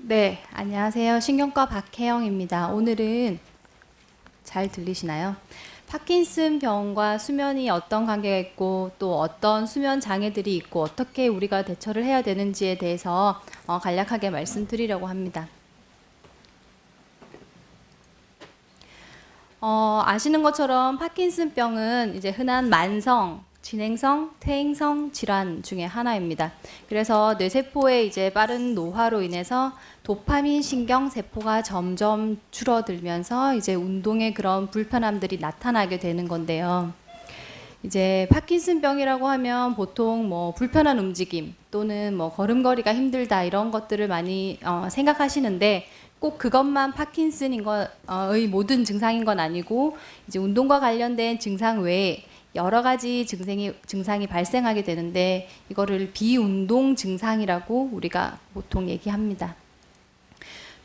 네, 안녕하세요. 신경과 박혜영입니다. 오늘은 잘 들리시나요? 파킨슨 병과 수면이 어떤 관계가 있고 또 어떤 수면 장애들이 있고 어떻게 우리가 대처를 해야 되는지에 대해서 간략하게 말씀드리려고 합니다. 아시는 것처럼 파킨슨병은 이제 흔한 만성, 진행성, 퇴행성 질환 중에 하나입니다. 그래서 뇌세포의 이제 빠른 노화로 인해서 도파민 신경 세포가 점점 줄어들면서 이제 운동에 그런 불편함들이 나타나게 되는 건데요. 이제 파킨슨병이라고 하면 보통 뭐 불편한 움직임 또는 뭐 걸음걸이가 힘들다 이런 것들을 많이 생각하시는데 꼭 그것만 파킨슨인 것의 모든 증상인 건 아니고 이제 운동과 관련된 증상 외에 여러 가지 증상이 발생하게 되는데 이거를 비운동 증상이라고 우리가 보통 얘기합니다.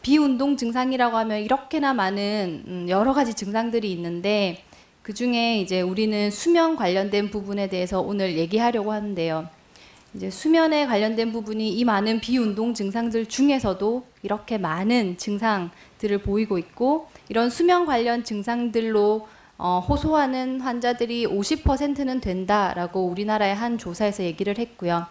비운동 증상이라고 하면 이렇게나 많은 여러 가지 증상들이 있는데 그 중에 이제 우리는 수면 관련된 부분에 대해서 오늘 얘기하려고 하는데요. 이제 수면에 관련된 부분이 이 많은 비운동 증상들 중에서도 이렇게 많은 증상들을 보이고 있고 이런 수면 관련 증상들로 호소하는 환자들이 50%는 된다라고 우리나라의 한 조사에서 얘기를 했고요.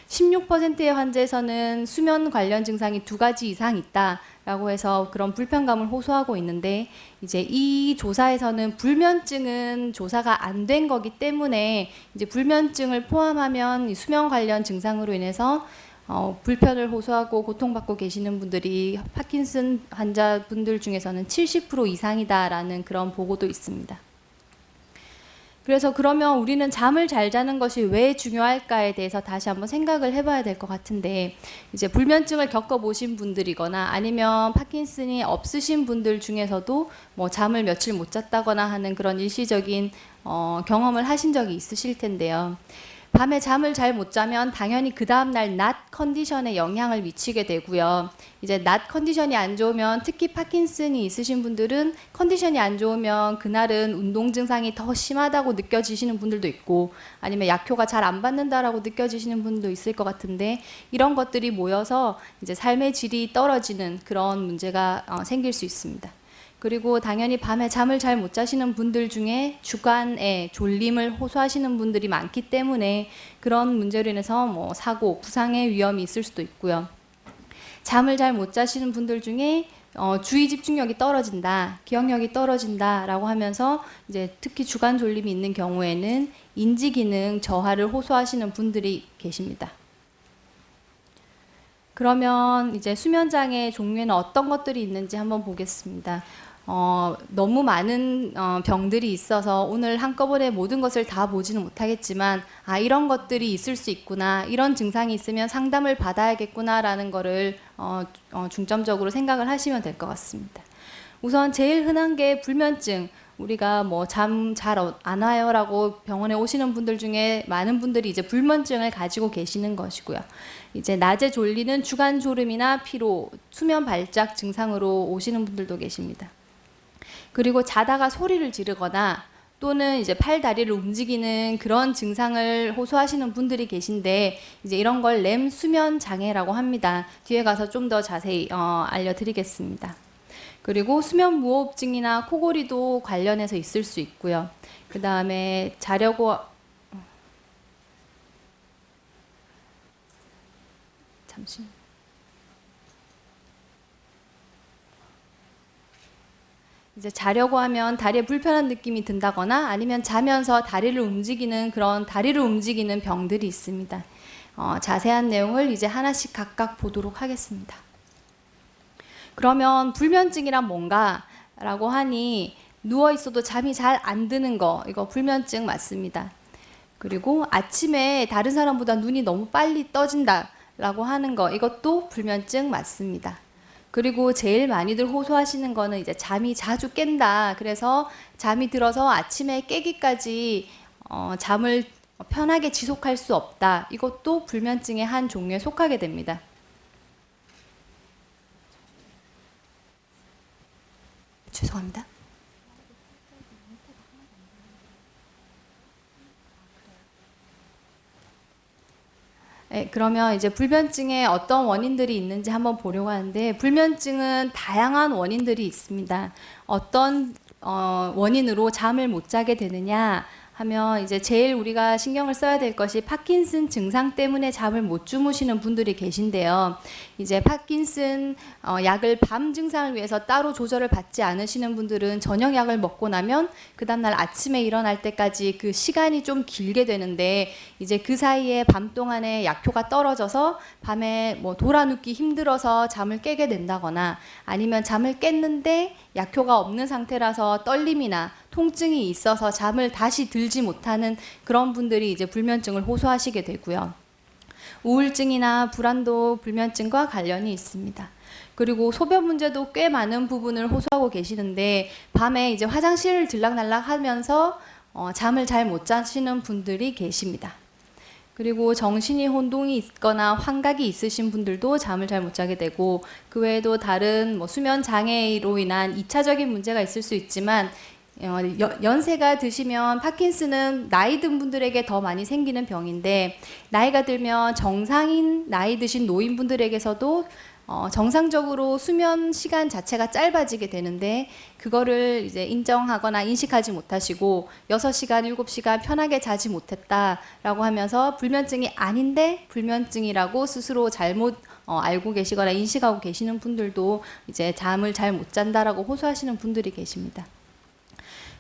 16%의 환자에서는 수면 관련 증상이 2가지 이상 있다라고 해서 그런 불편감을 호소하고 있는데 이제 이 조사에서는 불면증은 조사가 안 된 거기 때문에 이제 불면증을 포함하면 수면 관련 증상으로 인해서 불편을 호소하고 고통받고 계시는 분들이 파킨슨 환자분들 중에서는 70% 이상이다라는 그런 보고도 있습니다. 그래서 그러면 우리는 잠을 잘 자는 것이 왜 중요할까에 대해서 다시 한번 생각을 해봐야 될 것 같은데 이제 불면증을 겪어보신 분들이거나 아니면 파킨슨이 없으신 분들 중에서도 뭐 잠을 며칠 못 잤다거나 하는 그런 일시적인 경험을 하신 적이 있으실 텐데요. 밤에 잠을 잘 못 자면 당연히 그 다음날 낮 컨디션에 영향을 미치게 되고요. 이제 낮 컨디션이 안 좋으면 특히 파킨슨이 있으신 분들은 컨디션이 안 좋으면 그날은 운동 증상이 더 심하다고 느껴지시는 분들도 있고 아니면 약효가 잘 안 받는다라고 느껴지시는 분도 있을 것 같은데 이런 것들이 모여서 이제 삶의 질이 떨어지는 그런 문제가 생길 수 있습니다. 그리고 당연히 밤에 잠을 잘 못 자시는 분들 중에 주간에 졸림을 호소하시는 분들이 많기 때문에 그런 문제로 인해서 뭐 사고, 부상의 위험이 있을 수도 있고요. 잠을 잘 못 자시는 분들 중에 주의 집중력이 떨어진다, 기억력이 떨어진다라고 하면서 이제 특히 주간 졸림이 있는 경우에는 인지 기능 저하를 호소하시는 분들이 계십니다. 그러면 이제 수면장애 종류에는 어떤 것들이 있는지 한번 보겠습니다. 너무 많은 병들이 있어서 오늘 한꺼번에 모든 것을 다 보지는 못하겠지만 이런 것들이 있을 수 있구나, 이런 증상이 있으면 상담을 받아야겠구나라는 거를 중점적으로 생각을 하시면 될 것 같습니다. 우선 제일 흔한 게 불면증. 우리가 뭐 잠 잘 안 와요라고 병원에 오시는 분들 중에 많은 분들이 이제 불면증을 가지고 계시는 것이고요. 이제 낮에 졸리는 주간 졸음이나 피로, 수면 발작 증상으로 오시는 분들도 계십니다. 그리고 자다가 소리를 지르거나 또는 이제 팔 다리를 움직이는 그런 증상을 호소하시는 분들이 계신데 이제 이런 걸 렘 수면 장애라고 합니다. 뒤에 가서 좀 더 자세히 알려드리겠습니다. 그리고 수면 무호흡증이나 코골이도 관련해서 있을 수 있고요. 그 다음에 자려고 잠시만. 이제 자려고 하면 다리에 불편한 느낌이 든다거나 아니면 자면서 다리를 움직이는 그런 다리를 움직이는 병들이 있습니다. 자세한 내용을 이제 하나씩 각각 보도록 하겠습니다. 그러면 불면증이란 뭔가? 라고 하니 누워 있어도 잠이 잘 안 드는 거, 이거 불면증 맞습니다. 그리고 아침에 다른 사람보다 눈이 너무 빨리 떠진다 라고 하는 거, 이것도 불면증 맞습니다. 그리고 제일 많이들 호소하시는 거는 이제 잠이 자주 깬다. 그래서 잠이 들어서 아침에 깨기까지 잠을 편하게 지속할 수 없다. 이것도 불면증의 한 종류에 속하게 됩니다. 죄송합니다. 네, 그러면 이제 불면증에 어떤 원인들이 있는지 한번 보려고 하는데, 불면증은 다양한 원인들이 있습니다. 어떤 원인으로 잠을 못 자게 되느냐 하면, 이제 제일 우리가 신경을 써야 될 것이 파킨슨 증상 때문에 잠을 못 주무시는 분들이 계신데요. 이제 파킨슨 약을 밤 증상을 위해서 따로 조절을 받지 않으시는 분들은 저녁 약을 먹고 나면 그 다음날 아침에 일어날 때까지 그 시간이 좀 길게 되는데, 이제 그 사이에 밤 동안에 약효가 떨어져서 밤에 뭐 돌아눕기 힘들어서 잠을 깨게 된다거나, 아니면 잠을 깼는데 약효가 없는 상태라서 떨림이나 통증이 있어서 잠을 다시 들지 못하는 그런 분들이 이제 불면증을 호소하시게 되고요. 우울증이나 불안도 불면증과 관련이 있습니다. 그리고 소변 문제도 꽤 많은 부분을 호소하고 계시는데, 밤에 이제 화장실을 들락날락 하면서 잠을 잘 못 자시는 분들이 계십니다. 그리고 정신이 혼동이 있거나 환각이 있으신 분들도 잠을 잘 못 자게 되고, 그 외에도 다른 뭐 수면 장애로 인한 2차적인 문제가 있을 수 있지만, 연세가 드시면 파킨슨은 나이 든 분들에게 더 많이 생기는 병인데, 나이가 들면 정상인 나이 드신 노인분들에게서도 정상적으로 수면 시간 자체가 짧아지게 되는데, 그거를 이제 인정하거나 인식하지 못하시고 6시간, 7시간 편하게 자지 못했다라고 하면서 불면증이 아닌데 불면증이라고 스스로 잘못 알고 계시거나 인식하고 계시는 분들도 이제 잠을 잘 못 잔다라고 호소하시는 분들이 계십니다.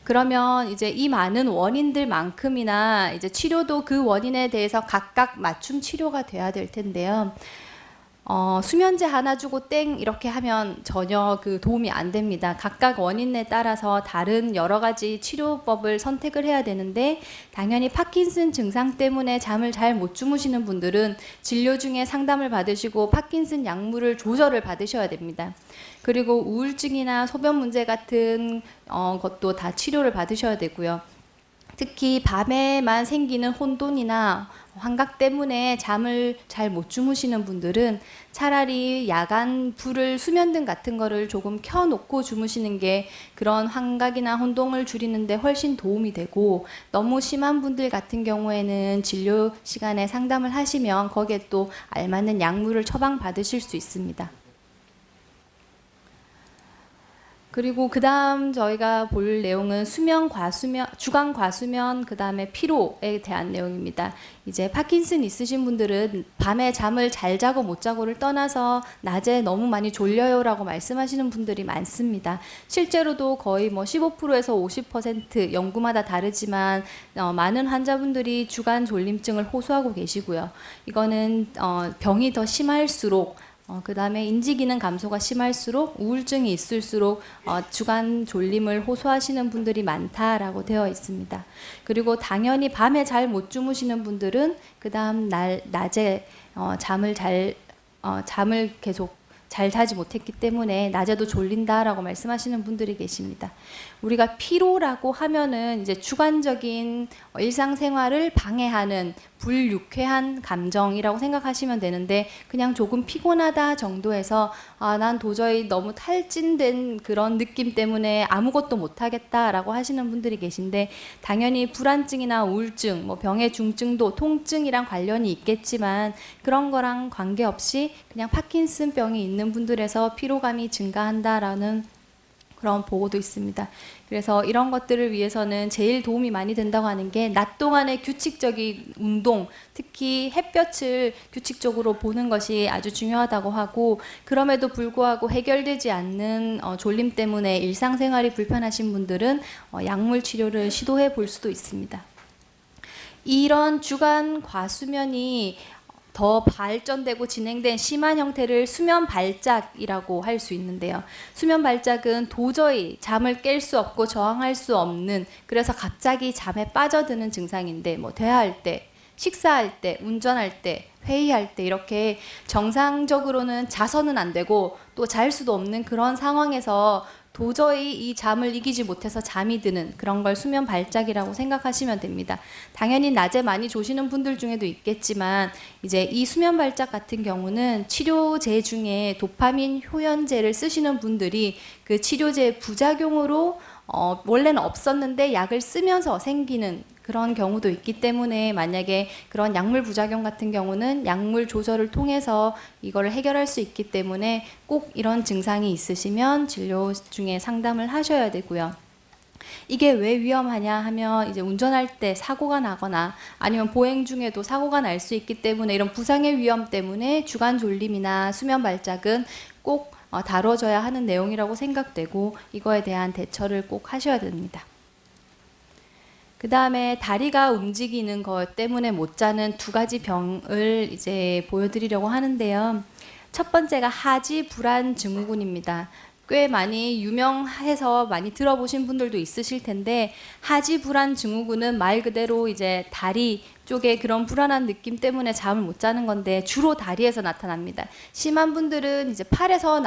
그러면 이제 이 많은 원인들만큼이나 이제 치료도 그 원인에 대해서 각각 맞춤 치료가 돼야 될 텐데요. 수면제 하나 주고 땡 이렇게 하면 전혀 그 도움이 안 됩니다. 각각 원인에 따라서 다른 여러 가지 치료법을 선택을 해야 되는데, 당연히 파킨슨 증상 때문에 잠을 잘 못 주무시는 분들은 진료 중에 상담을 받으시고 파킨슨 약물을 조절을 받으셔야 됩니다. 그리고 우울증이나 소변 문제 같은 것도 다 치료를 받으셔야 되고요. 특히 밤에만 생기는 혼돈이나 환각 때문에 잠을 잘 못 주무시는 분들은 차라리 야간 불을, 수면등 같은 거를 조금 켜놓고 주무시는 게 그런 환각이나 혼동을 줄이는데 훨씬 도움이 되고, 너무 심한 분들 같은 경우에는 진료 시간에 상담을 하시면 거기에 또 알맞는 약물을 처방받으실 수 있습니다. 그리고 그 다음 저희가 볼 내용은 수면 과수면, 주간 과수면, 그 다음에 피로에 대한 내용입니다. 이제 파킨슨 있으신 분들은 밤에 잠을 잘 자고 못 자고를 떠나서 낮에 너무 많이 졸려요 라고 말씀하시는 분들이 많습니다. 실제로도 거의 뭐 15%에서 50% 연구마다 다르지만 많은 환자분들이 주간 졸림증을 호소하고 계시고요. 이거는 병이 더 심할수록, 그 다음에 인지기능 감소가 심할수록, 우울증이 있을수록 주간 졸림을 호소하시는 분들이 많다라고 되어 있습니다. 그리고 당연히 밤에 잘 못 주무시는 분들은 그 다음 날 낮에 잠을 계속 잘 자지 못했기 때문에 낮에도 졸린다라고 말씀하시는 분들이 계십니다. 우리가 피로라고 하면은 이제 주관적인 일상생활을 방해하는 불유쾌한 감정이라고 생각하시면 되는데, 그냥 조금 피곤하다 정도에서 난 도저히 너무 탈진된 그런 느낌 때문에 아무것도 못하겠다라고 하시는 분들이 계신데, 당연히 불안증이나 우울증, 뭐 병의 중증도 통증이랑 관련이 있겠지만 그런 거랑 관계없이 그냥 파킨슨병이 있는 분들에서 피로감이 증가한다라는 그런 보고도 있습니다. 그래서 이런 것들을 위해서는 제일 도움이 많이 된다고 하는 게 낮 동안의 규칙적인 운동, 특히 햇볕을 규칙적으로 보는 것이 아주 중요하다고 하고, 그럼에도 불구하고 해결되지 않는 졸림 때문에 일상생활이 불편하신 분들은 약물 치료를 시도해 볼 수도 있습니다. 이런 주간 과수면이 더 발전되고 진행된 심한 형태를 수면 발작이라고 할 수 있는데요. 수면 발작은 도저히 잠을 깰 수 없고 저항할 수 없는, 그래서 갑자기 잠에 빠져드는 증상인데, 뭐 대화할 때, 식사할 때, 운전할 때, 회의할 때 이렇게 정상적으로는 자서는 안 되고 또 잘 수도 없는 그런 상황에서 도저히 이 잠을 이기지 못해서 잠이 드는 그런 걸 수면 발작이라고 생각하시면 됩니다. 당연히 낮에 많이 조시는 분들 중에도 있겠지만, 이제 이 수면 발작 같은 경우는 치료제 중에 도파민 효연제를 쓰시는 분들이 그 치료제의 부작용으로 원래는 없었는데 약을 쓰면서 생기는 그런 경우도 있기 때문에 만약에 그런 약물 부작용 같은 경우는 약물 조절을 통해서 이거를 해결할 수 있기 때문에 꼭 이런 증상이 있으시면 진료 중에 상담을 하셔야 되고요. 이게 왜 위험하냐 하면 이제 운전할 때 사고가 나거나 아니면 보행 중에도 사고가 날 수 있기 때문에 이런 부상의 위험 때문에 주간 졸림이나 수면 발작은 꼭 다뤄져야 하는 내용이라고 생각되고 이거에 대한 대처를 꼭 하셔야 됩니다. 그 다음에 다리가 움직이는 것 때문에 못 자는 두 가지 병을 이제 보여드리려고 하는데요. 첫 번째가 하지 불안 증후군입니다. 꽤 많이 유명해서 많이 들어보신 분들도 있으실 텐데 하지 불안 증후군은 말 그대로 이제 다리 쪽에 그런 불안한 느낌 때문에 잠을 못 자는 건데 주로 다리에서 나타납니다. 심한 분들은 이제 팔에서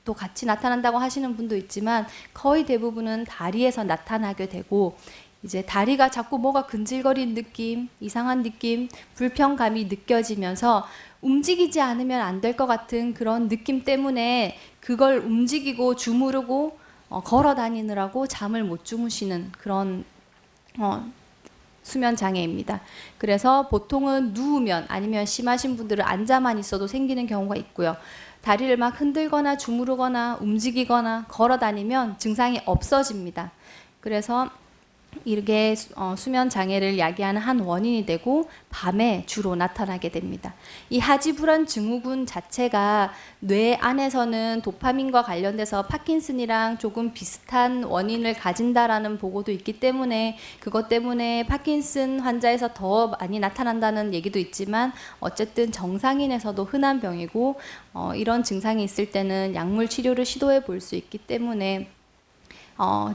또 같이 나타난다고 하시는 분도 있지만 거의 대부분은 다리에서 나타나게 되고 이제 다리가 자꾸 뭐가 근질거리는 느낌, 이상한 느낌, 불편감이 느껴지면서 움직이지 않으면 안 될 것 같은 그런 느낌 때문에 그걸 움직이고 주무르고 걸어 다니느라고 잠을 못 주무시는 그런 수면 장애입니다. 그래서 보통은 누우면 아니면 심하신 분들은 앉아만 있어도 생기는 경우가 있고요. 다리를 막 흔들거나 주무르거나 움직이거나 걸어 다니면 증상이 없어집니다. 그래서 이게 수면 장애를 야기하는 한 원인이 되고 밤에 주로 나타나게 됩니다. 이 하지불안 증후군 자체가 뇌 안에서는 도파민과 관련돼서 파킨슨이랑 조금 비슷한 원인을 가진다라는 보고도 있기 때문에 그것 때문에 파킨슨 환자에서 더 많이 나타난다는 얘기도 있지만 어쨌든 정상인에서도 흔한 병이고 이런 증상이 있을 때는 약물 치료를 시도해 볼 수 있기 때문에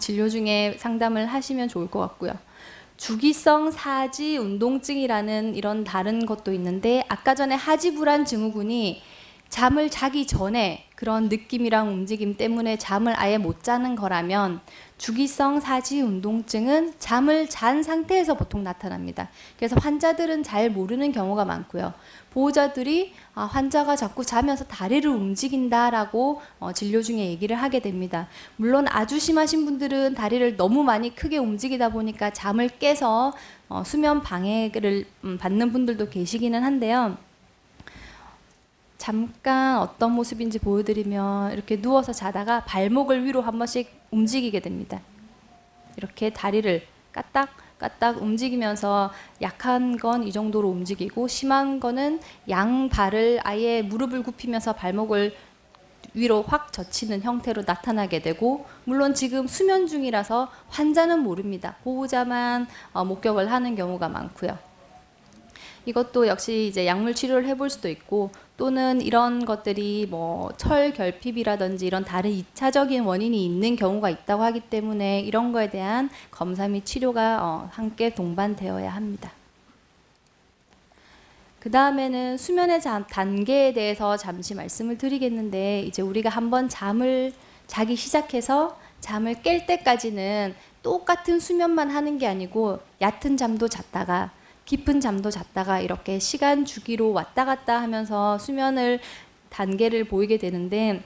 진료 중에 상담을 하시면 좋을 것 같고요. 주기성 사지 운동증이라는 이런 다른 것도 있는데 아까 전에 하지불안 증후군이 잠을 자기 전에 그런 느낌이랑 움직임 때문에 잠을 아예 못 자는 거라면 주기성 사지 운동증은 잠을 잔 상태에서 보통 나타납니다. 그래서 환자들은 잘 모르는 경우가 많고요. 보호자들이 환자가 자꾸 자면서 다리를 움직인다라고 진료 중에 얘기를 하게 됩니다. 물론 아주 심하신 분들은 다리를 너무 많이 크게 움직이다 보니까 잠을 깨서 수면 방해를 받는 분들도 계시기는 한데요. 잠깐 어떤 모습인지 보여드리면 이렇게 누워서 자다가 발목을 위로 한 번씩 움직이게 됩니다. 이렇게 다리를 까딱까딱 움직이면서 약한 건 이 정도로 움직이고 심한 거는 양발을 아예 무릎을 굽히면서 발목을 위로 확 젖히는 형태로 나타나게 되고 물론 지금 수면 중이라서 환자는 모릅니다. 보호자만 목격을 하는 경우가 많고요. 이것도 역시 이제 약물 치료를 해볼 수도 있고 또는 이런 것들이 뭐 철결핍이라든지 이런 다른 2차적인 원인이 있는 경우가 있다고 하기 때문에 이런 거에 대한 검사 및 치료가 함께 동반되어야 합니다. 그 다음에는 수면의 단계에 대해서 잠시 말씀을 드리겠는데 이제 우리가 한번 잠을 자기 시작해서 잠을 깰 때까지는 똑같은 수면만 하는 게 아니고 얕은 잠도 잤다가 깊은 잠도 잤다가 이렇게 시간 주기로 왔다 갔다 하면서 수면을 단계를 보이게 되는데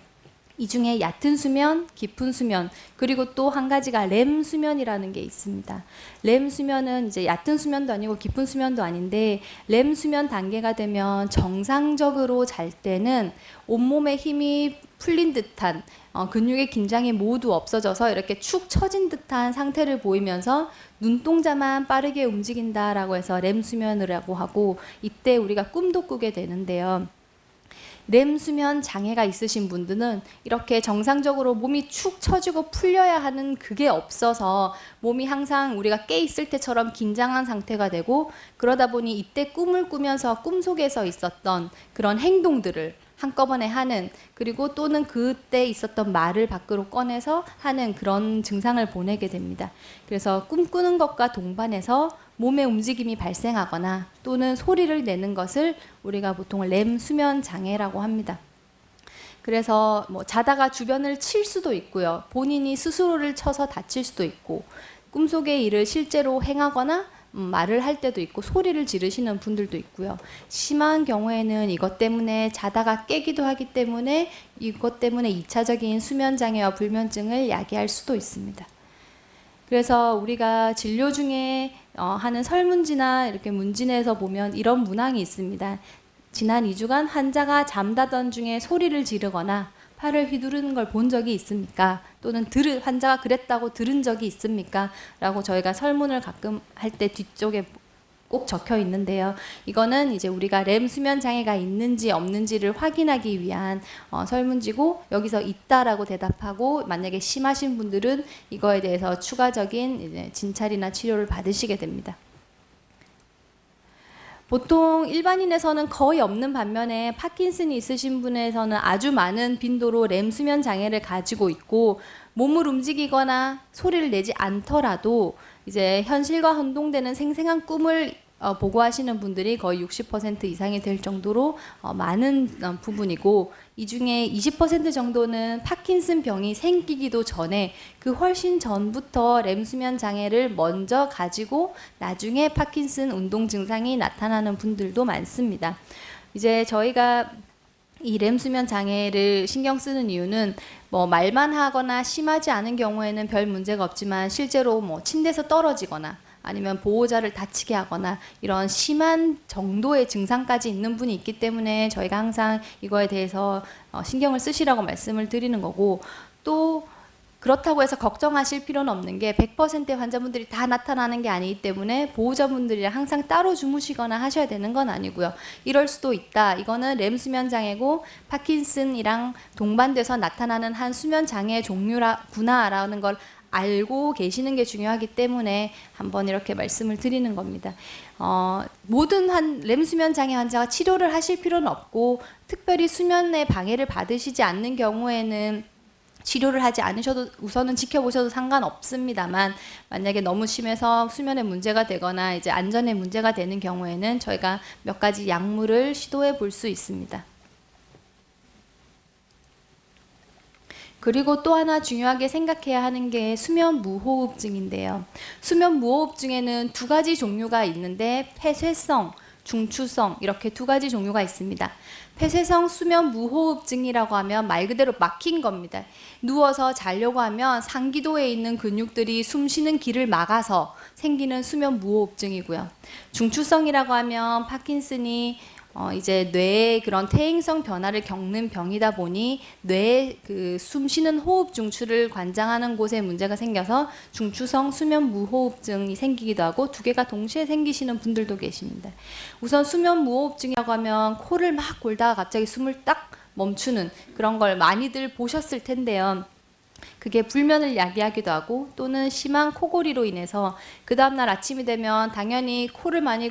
이 중에 얕은 수면, 깊은 수면, 그리고 또 한 가지가 렘 수면이라는 게 있습니다. 렘 수면은 이제 얕은 수면도 아니고 깊은 수면도 아닌데 렘 수면 단계가 되면 정상적으로 잘 때는 온몸에 힘이 풀린 듯한 근육의 긴장이 모두 없어져서 이렇게 축 처진 듯한 상태를 보이면서 눈동자만 빠르게 움직인다라고 해서 렘 수면이라고 하고 이때 우리가 꿈도 꾸게 되는데요. 렘 수면 장애가 있으신 분들은 이렇게 정상적으로 몸이 축 처지고 풀려야 하는 그게 없어서 몸이 항상 우리가 깨 있을 때처럼 긴장한 상태가 되고 그러다 보니 이때 꿈을 꾸면서 꿈속에서 있었던 그런 행동들을 한꺼번에 하는 그리고 또는 그때 있었던 말을 밖으로 꺼내서 하는 그런 증상을 보내게 됩니다. 그래서 꿈꾸는 것과 동반해서 몸의 움직임이 발생하거나 또는 소리를 내는 것을 우리가 보통 렘 수면 장애라고 합니다. 그래서 뭐 자다가 주변을 칠 수도 있고요. 본인이 스스로를 쳐서 다칠 수도 있고 꿈속의 일을 실제로 행하거나 말을 할 때도 있고 소리를 지르시는 분들도 있고요. 심한 경우에는 이것 때문에 자다가 깨기도 하기 때문에 이것 때문에 2차적인 수면 장애와 불면증을 야기할 수도 있습니다. 그래서 우리가 진료 중에 하는 설문지나 이렇게 문진에서 보면 이런 문항이 있습니다. 지난 2주간 환자가 잠자던 중에 소리를 지르거나 팔을 휘두르는 걸 본 적이 있습니까? 또는 환자가 그랬다고 들은 적이 있습니까? 라고 저희가 설문을 가끔 할 때 뒤쪽에 꼭 적혀 있는데요. 이거는 이제 우리가 렘 수면 장애가 있는지 없는지를 확인하기 위한 설문지고, 여기서 있다라고 대답하고 만약에 심하신 분들은 이거에 대해서 추가적인 이제 진찰이나 치료를 받으시게 됩니다. 보통 일반인에서는 거의 없는 반면에 파킨슨이 있으신 분에서는 아주 많은 빈도로 렘 수면 장애를 가지고 있고, 몸을 움직이거나 소리를 내지 않더라도 이제 현실과 혼동되는 생생한 꿈을 보고하시는 분들이 거의 60% 이상이 될 정도로 많은 부분이고, 이 중에 20% 정도는 파킨슨 병이 생기기도 전에 그 훨씬 전부터 렘 수면 장애를 먼저 가지고 나중에 파킨슨 운동 증상이 나타나는 분들도 많습니다. 이제 저희가 이 렘 수면 장애를 신경 쓰는 이유는 뭐 말만 하거나 심하지 않은 경우에는 별 문제가 없지만, 실제로 뭐 침대에서 떨어지거나 아니면 보호자를 다치게 하거나 이런 심한 정도의 증상까지 있는 분이 있기 때문에 저희가 항상 이거에 대해서 신경을 쓰시라고 말씀을 드리는 거고, 또 그렇다고 해서 걱정하실 필요는 없는 게 100%의 환자분들이 다 나타나는 게 아니기 때문에 보호자분들이랑 항상 따로 주무시거나 하셔야 되는 건 아니고요. 이럴 수도 있다. 이거는 렘 수면 장애고 파킨슨이랑 동반돼서 나타나는 한 수면 장애 종류구나라는 걸 알고 계시는 게 중요하기 때문에 한번 이렇게 말씀을 드리는 겁니다. 모든 렘 수면 장애 환자가 치료를 하실 필요는 없고, 특별히 수면에 방해를 받으시지 않는 경우에는 치료를 하지 않으셔도 우선은 지켜보셔도 상관없습니다만, 만약에 너무 심해서 수면에 문제가 되거나 이제 안전에 문제가 되는 경우에는 저희가 몇 가지 약물을 시도해 볼 수 있습니다. 그리고 또 하나 중요하게 생각해야 하는 게 수면 무호흡증인데요. 수면 무호흡증에는 두 가지 종류가 있는데 폐쇄성, 중추성 이렇게 두 가지 종류가 있습니다. 폐쇄성 수면 무호흡증이라고 하면 말 그대로 막힌 겁니다. 누워서 자려고 하면 상기도에 있는 근육들이 숨 쉬는 길을 막아서 생기는 수면 무호흡증이고요. 중추성이라고 하면 파킨슨이 이제 뇌의 그런 퇴행성 변화를 겪는 병이다 보니 뇌의 그 숨쉬는 호흡 중추를 관장하는 곳에 문제가 생겨서 중추성 수면 무호흡증이 생기기도 하고, 두 개가 동시에 생기시는 분들도 계십니다. 우선 수면 무호흡증이라고 하면 코를 막 골다가 갑자기 숨을 딱 멈추는 그런 걸 많이들 보셨을 텐데요. 그게 불면을 야기하기도 하고, 또는 심한 코골이로 인해서 그 다음날 아침이 되면 당연히 코를 많이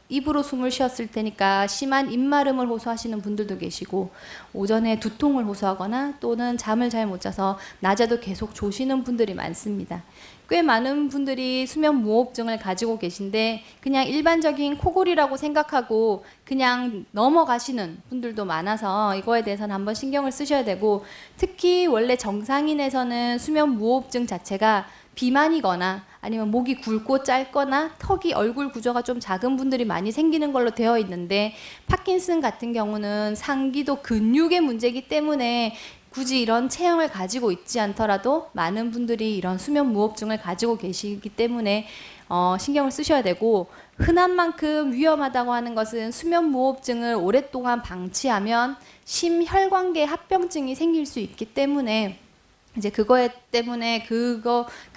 입으로 숨을 쉬었을 테니까 심한 입마름을 호소하시는 분들도 계시고, 오전에 두통을 호소하거나 또는 잠을 잘 못 자서 낮에도 계속 조시는 분들이 많습니다. 꽤 많은 분들이 수면 무호흡증을 가지고 계신데 그냥 일반적인 코골이라고 생각하고 그냥 넘어가시는 분들도 많아서 이거에 대해서는 한번 신경을 쓰셔야 되고, 특히 원래 정상인에서는 수면 무호흡증 자체가 비만이거나 아니면 목이 굵고 짧거나 턱이 얼굴 구조가 좀 작은 분들이 많이 생기는 걸로 되어 있는데, 파킨슨 같은 경우는 상기도 근육의 문제이기 때문에 굳이 이런 체형을 가지고 있지 않더라도 많은 분들이 이런 수면 무호흡증을 가지고 계시기 때문에 신경을 쓰셔야 되고, 흔한 만큼 위험하다고 하는 것은 수면 무호흡증을 오랫동안 방치하면 심혈관계 합병증이 생길 수 있기 때문에, 이제 그거에 때문에 그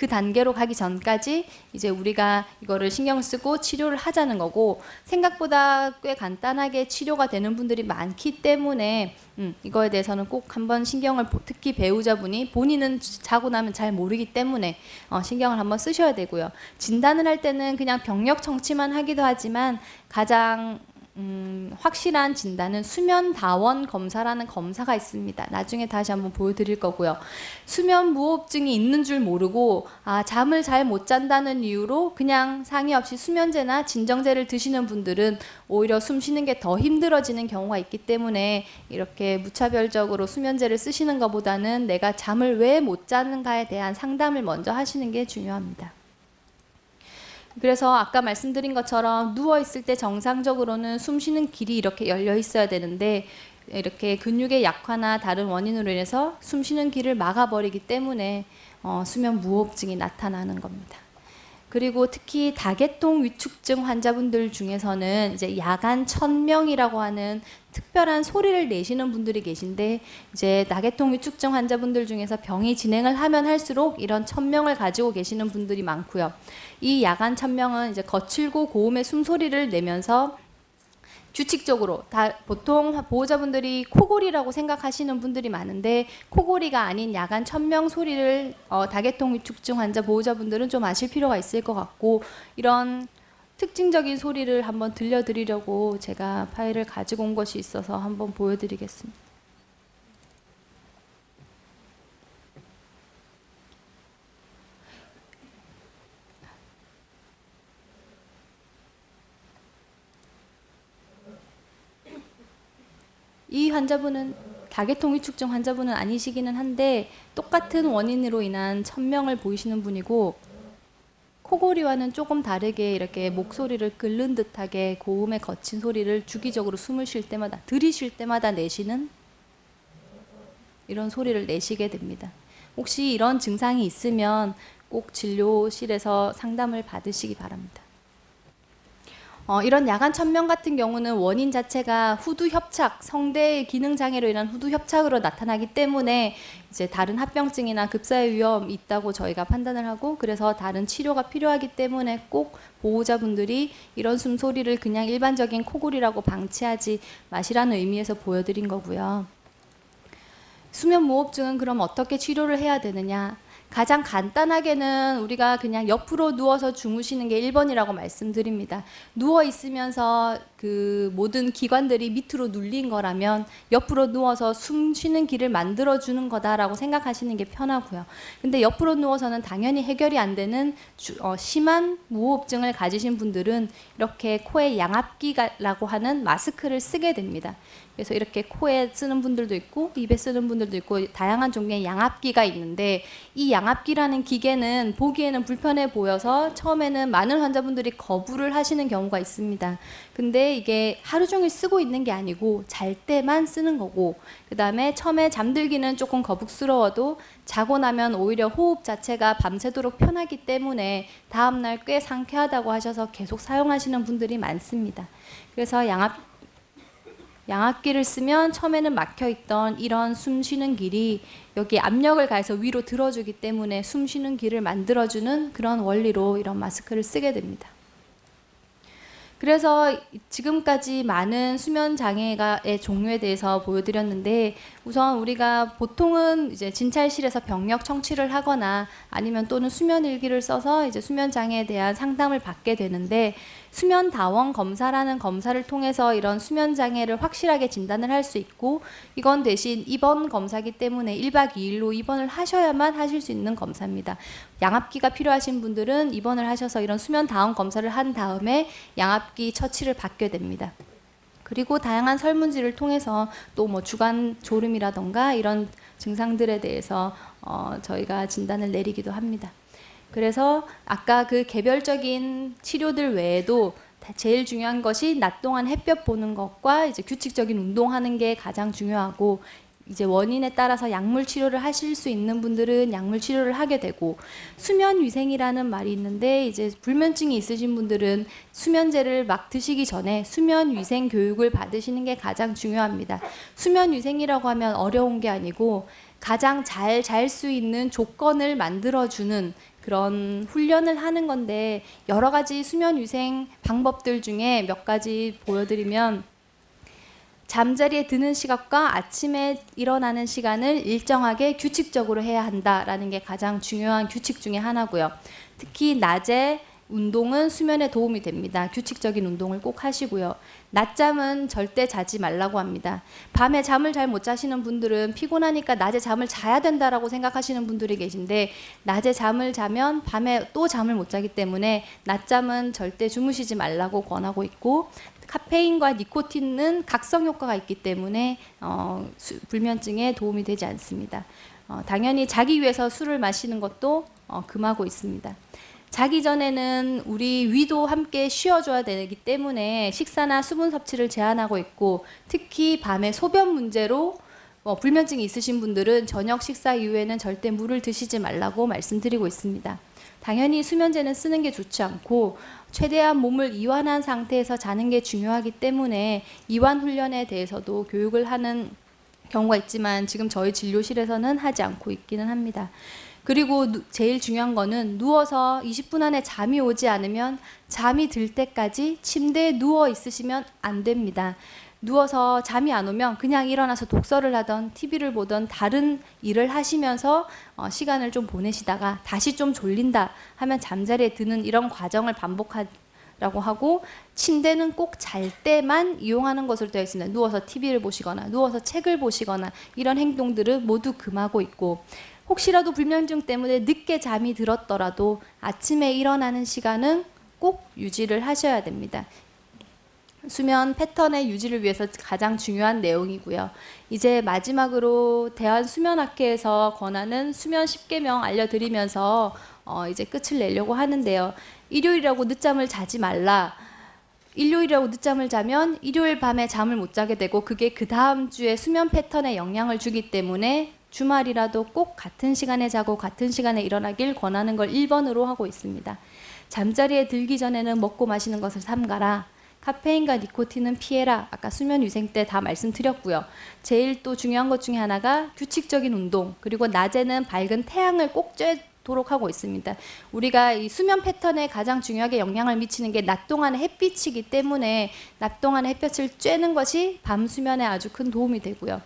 단계로 가기 전까지 이제 우리가 이거를 신경 쓰고 치료를 하자는 거고, 생각보다 꽤 간단하게 치료가 되는 분들이 많기 때문에 이거에 대해서는 꼭 한번 신경을, 특히 배우자분이 본인은 자고 나면 잘 모르기 때문에 신경을 한번 쓰셔야 되고요. 진단을 할 때는 그냥 병력 청취만 하기도 하지만 가장 확실한 진단은 수면다원 검사라는 검사가 있습니다. 나중에 다시 한번 보여드릴 거고요. 수면 무호흡증이 있는 줄 모르고 잠을 잘 못 잔다는 이유로 그냥 상의 없이 수면제나 진정제를 드시는 분들은 오히려 숨 쉬는 게 더 힘들어지는 경우가 있기 때문에, 이렇게 무차별적으로 수면제를 쓰시는 것보다는 내가 잠을 왜 못 자는가에 대한 상담을 먼저 하시는 게 중요합니다. 그래서 아까 말씀드린 것처럼 누워있을 때 정상적으로는 숨 쉬는 길이 이렇게 열려 있어야 되는데, 이렇게 근육의 약화나 다른 원인으로 인해서 숨 쉬는 길을 막아버리기 때문에 수면 무호흡증이 나타나는 겁니다. 그리고 특히 다계통 위축증 환자분들 중에서는 이제 야간 천명이라고 하는 특별한 소리를 내시는 분들이 계신데, 이제 다계통 위축증 환자분들 중에서 병이 진행을 하면 할수록 이런 천명을 가지고 계시는 분들이 많고요. 이 야간 천명은 이제 거칠고 고음의 숨소리를 내면서 규칙적으로 보통 보호자분들이 코골이라고 생각하시는 분들이 많은데, 코골이가 아닌 야간 천명 소리를 다계통 위축증 환자 보호자분들은 좀 아실 필요가 있을 것 같고, 이런 특징적인 소리를 한번 들려드리려고 제가 파일을 가지고 온 것이 있어서 한번 보여드리겠습니다. 이 환자분은 다계통 위축증 환자분은 아니시기는 한데 똑같은 원인으로 인한 천명을 보이시는 분이고, 코골이와는 조금 다르게 이렇게 목소리를 끓는 듯하게 고음의 거친 소리를 주기적으로 숨을 쉴 때마다, 들이쉴 때마다 내쉬는 이런 소리를 내시게 됩니다. 혹시 이런 증상이 있으면 꼭 진료실에서 상담을 받으시기 바랍니다. 이런 야간 천명 같은 경우는 원인 자체가 후두 협착, 성대의 기능 장애로 인한 후두 협착으로 나타나기 때문에 이제 다른 합병증이나 급사의 위험이 있다고 저희가 판단을 하고, 그래서 다른 치료가 필요하기 때문에 꼭 보호자분들이 이런 숨소리를 그냥 일반적인 코골이라고 방치하지 마시라는 의미에서 보여드린 거고요. 수면 무호흡증은 그럼 어떻게 치료를 해야 되느냐? 가장 간단하게는 우리가 그냥 옆으로 누워서 주무시는 게 1번이라고 말씀드립니다. 누워 있으면서 그 모든 기관들이 밑으로 눌린 거라면 옆으로 누워서 숨 쉬는 길을 만들어 주는 거다라고 생각하시는 게 편하고요. 근데 옆으로 누워서는 당연히 해결이 안 되는 심한 무호흡증을 가지신 분들은 이렇게 코에 양압기라고 하는 마스크를 쓰게 됩니다. 그래서 이렇게 코에 쓰는 분들도 있고 입에 쓰는 분들도 있고 다양한 종류의 양압기가 있는데, 이 양압기라는 기계는 보기에는 불편해 보여서 처음에는 많은 환자분들이 거부를 하시는 경우가 있습니다. 근데 이게 하루 종일 쓰고 있는 게 아니고 잘 때만 쓰는 거고, 그 다음에 처음에 잠들기는 조금 거북스러워도 자고 나면 오히려 호흡 자체가 밤새도록 편하기 때문에 다음날 꽤 상쾌하다고 하셔서 계속 사용하시는 분들이 많습니다. 그래서 양압기를 쓰면 처음에는 막혀있던 이런 숨 쉬는 길이 여기 압력을 가해서 위로 들어주기 때문에 숨 쉬는 길을 만들어주는 그런 원리로 이런 마스크를 쓰게 됩니다. 그래서 지금까지 많은 수면 장애의 종류에 대해서 보여드렸는데, 우선 우리가 보통은 이제 진찰실에서 병력 청취를 하거나 아니면 또는 수면 일기를 써서 이제 수면 장애에 대한 상담을 받게 되는데, 수면 다원 검사라는 검사를 통해서 이런 수면 장애를 확실하게 진단을 할 수 있고, 이건 대신 입원 검사기 때문에 1박 2일로 입원을 하셔야만 하실 수 있는 검사입니다. 양압기가 필요하신 분들은 입원을 하셔서 이런 수면 다원 검사를 한 다음에 양압기 처치를 받게 됩니다. 그리고 다양한 설문지를 통해서 또 뭐 주간 졸음이라던가 이런 증상들에 대해서 저희가 진단을 내리기도 합니다. 그래서 아까 그 개별적인 치료들 외에도 제일 중요한 것이 낮 동안 햇볕 보는 것과 이제 규칙적인 운동하는 게 가장 중요하고, 이제 원인에 따라서 약물 치료를 하실 수 있는 분들은 약물 치료를 하게 되고, 수면 위생이라는 말이 있는데 이제 불면증이 있으신 분들은 수면제를 막 드시기 전에 수면 위생 교육을 받으시는 게 가장 중요합니다. 수면 위생이라고 하면 어려운 게 아니고 가장 잘 잘 수 있는 조건을 만들어주는 그런 훈련을 하는 건데, 여러 가지 수면 위생 방법들 중에 몇 가지 보여드리면, 잠자리에 드는 시각과 아침에 일어나는 시간을 일정하게 규칙적으로 해야 한다라는 게 가장 중요한 규칙 중에 하나고요. 특히 낮에 운동은 수면에 도움이 됩니다. 규칙적인 운동을 꼭 하시고요. 낮잠은 절대 자지 말라고 합니다. 밤에 잠을 잘 못 자시는 분들은 피곤하니까 낮에 잠을 자야 된다라고 생각하시는 분들이 계신데, 낮에 잠을 자면 밤에 또 잠을 못 자기 때문에 낮잠은 절대 주무시지 말라고 권하고 있고, 카페인과 니코틴은 각성 효과가 있기 때문에 불면증에 도움이 되지 않습니다. 당연히 자기 위해서 술을 마시는 것도 금하고 있습니다. 자기 전에는 우리 위도 함께 쉬어줘야 되기 때문에 식사나 수분 섭취를 제한하고 있고, 특히 밤에 소변 문제로 불면증이 있으신 분들은 저녁 식사 이후에는 절대 물을 드시지 말라고 말씀드리고 있습니다. 당연히 수면제는 쓰는 게 좋지 않고 최대한 몸을 이완한 상태에서 자는 게 중요하기 때문에 이완 훈련에 대해서도 교육을 하는 경우가 있지만 지금 저희 진료실에서는 하지 않고 있기는 합니다. 그리고 제일 중요한 거는 누워서 20분 안에 잠이 오지 않으면 잠이 들 때까지 침대에 누워 있으시면 안 됩니다. 누워서 잠이 안 오면 그냥 일어나서 독서를 하던 TV를 보던 다른 일을 하시면서 시간을 좀 보내시다가 다시 좀 졸린다 하면 잠자리에 드는 이런 과정을 반복하라고 하고, 침대는 꼭 잘 때만 이용하는 것으로 되어 있습니다. 누워서 TV를 보시거나 누워서 책을 보시거나 이런 행동들을 모두 금하고 있고, 혹시라도 불면증 때문에 늦게 잠이 들었더라도 아침에 일어나는 시간은 꼭 유지를 하셔야 됩니다. 수면 패턴의 유지를 위해서 가장 중요한 내용이고요. 이제 마지막으로 대한수면학회에서 권하는 수면 10계명 알려드리면서 이제 끝을 내려고 하는데요. 일요일이라고 늦잠을 자지 말라. 일요일이라고 늦잠을 자면 일요일 밤에 잠을 못 자게 되고 그게 그 다음 주에 수면 패턴에 영향을 주기 때문에 주말이라도 꼭 같은 시간에 자고 같은 시간에 일어나길 권하는 걸 1번으로 하고 있습니다. 잠자리에 들기 전에는 먹고 마시는 것을 삼가라. 카페인과 니코틴은 피해라. 아까 수면 위생 때 다 말씀드렸고요. 제일 또 중요한 것 중에 하나가 규칙적인 운동, 그리고 낮에는 밝은 태양을 꼭 쬐도록 하고 있습니다. 우리가 이 수면 패턴에 가장 중요하게 영향을 미치는 게 낮 동안의 햇빛이기 때문에 낮 동안의 햇볕을 쬐는 것이 밤 수면에 아주 큰 도움이 되고요.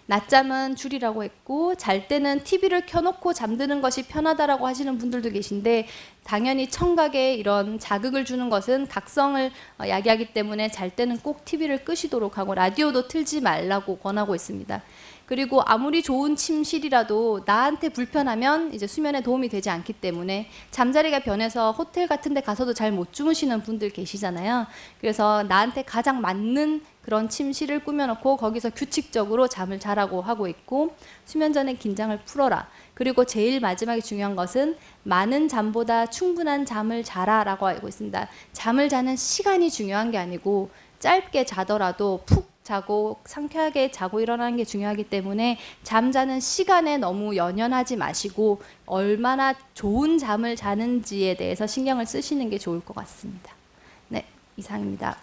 낮잠은 줄이라고 했고, 잘 때는 TV를 켜놓고 잠드는 것이 편하다라고 하시는 분들도 계신데, 당연히 청각에 이런 자극을 주는 것은 각성을 야기하기 때문에 잘 때는 꼭 TV를 끄시도록 하고 라디오도 틀지 말라고 권하고 있습니다. 그리고 아무리 좋은 침실이라도 나한테 불편하면 이제 수면에 도움이 되지 않기 때문에 잠자리가 변해서 호텔 같은 데 가서도 잘 못 주무시는 분들 계시잖아요. 그래서 나한테 가장 맞는 그런 침실을 꾸며놓고 거기서 규칙적으로 잠을 자라고 하고 있고, 수면 전에 긴장을 풀어라. 그리고 제일 마지막에 중요한 것은 많은 잠보다 충분한 잠을 자라 라고 알고 있습니다. 잠을 자는 시간이 중요한 게 아니고 짧게 자더라도 푹 자고 상쾌하게 자고 일어나는 게 중요하기 때문에 잠자는 시간에 너무 연연하지 마시고 얼마나 좋은 잠을 자는지에 대해서 신경을 쓰시는 게 좋을 것 같습니다. 네, 이상입니다.